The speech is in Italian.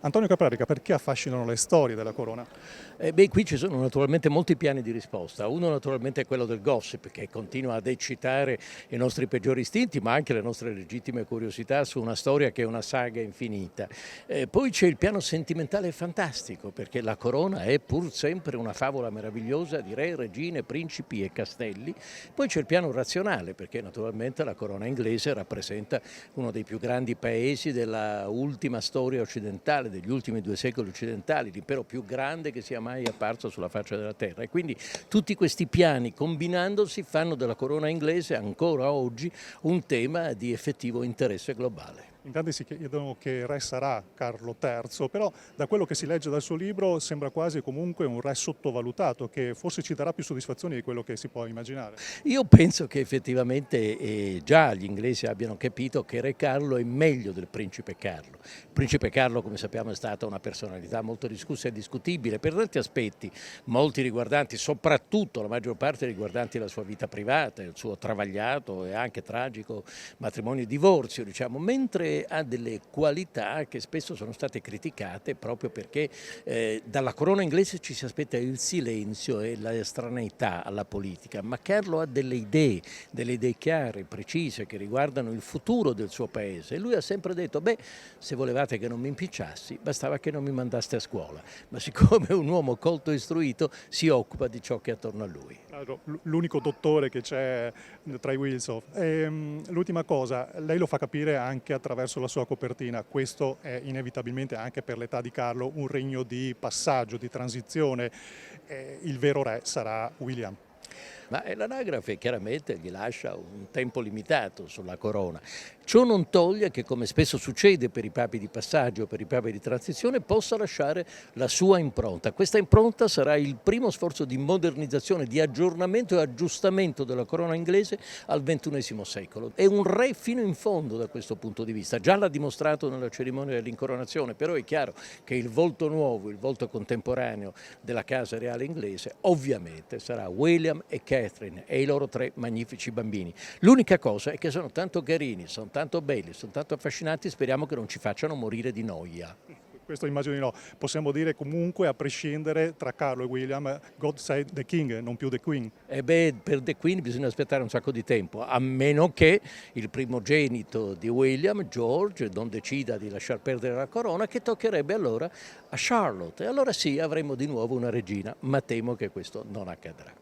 Antonio Caprarica, perché affascinano le storie della corona? Qui ci sono naturalmente molti piani di risposta. Uno naturalmente è quello del gossip, che continua ad eccitare i nostri peggiori istinti, ma anche le nostre legittime curiosità su una storia che è una saga infinita. Poi c'è il piano sentimentale e fantastico, perché la corona è pur sempre una favola meravigliosa di re, regine, principi e castelli. Poi c'è il piano razionale, perché naturalmente la corona inglese rappresenta uno dei più grandi paesi della ultima storia occidentale, degli ultimi 2 secoli occidentali, l'impero più grande che sia mai apparso sulla faccia della terra, e quindi tutti questi piani combinandosi fanno della corona inglese ancora oggi un tema di effettivo interesse globale. In tanti si chiedono che re sarà Carlo III, però da quello che si legge dal suo libro sembra quasi comunque un re sottovalutato, che forse ci darà più soddisfazioni di quello che si può immaginare. Io penso che effettivamente già gli inglesi abbiano capito che Re Carlo è meglio del Principe Carlo. Il Principe Carlo, come sappiamo, è stata una personalità molto discussa e discutibile per tanti aspetti, molti riguardanti, soprattutto la maggior parte riguardanti la sua vita privata, il suo travagliato e anche tragico matrimonio e divorzio, diciamo, mentre ha delle qualità che spesso sono state criticate proprio perché dalla corona inglese ci si aspetta il silenzio e la estraneità alla politica, ma Carlo ha delle idee chiare, precise, che riguardano il futuro del suo paese, e lui ha sempre detto: beh, se volevate che non mi impicciassi bastava che non mi mandaste a scuola, ma siccome è un uomo colto e istruito si occupa di ciò che è attorno a lui. L'unico dottore che c'è tra i Wilson. L'ultima cosa, lei lo fa capire anche attraverso la sua copertina, questo è inevitabilmente anche per l'età di Carlo un regno di passaggio, di transizione, il vero re sarà William. Ma l'anagrafe chiaramente gli lascia un tempo limitato sulla corona. Ciò non toglie che, come spesso succede per i papi di passaggio, per i papi di transizione, possa lasciare la sua impronta. Questa impronta sarà il primo sforzo di modernizzazione, di aggiornamento e aggiustamento della corona inglese al XXI secolo. È un re fino in fondo da questo punto di vista, già l'ha dimostrato nella cerimonia dell'incoronazione, però è chiaro che il volto nuovo, il volto contemporaneo della casa reale inglese ovviamente sarà William e Catherine e i loro 3 magnifici bambini. L'unica cosa è che sono tanto carini, sono tanto belli, sono tanto affascinanti, speriamo che non ci facciano morire di noia. Questo immagino di no. Possiamo dire comunque, a prescindere, tra Carlo e William, God save the King, non più the Queen. E beh, per The Queen bisogna aspettare un sacco di tempo, a meno che il primogenito di William, George, non decida di lasciar perdere la corona, che toccherebbe allora a Charlotte. E allora sì, avremo di nuovo una regina, ma temo che questo non accadrà.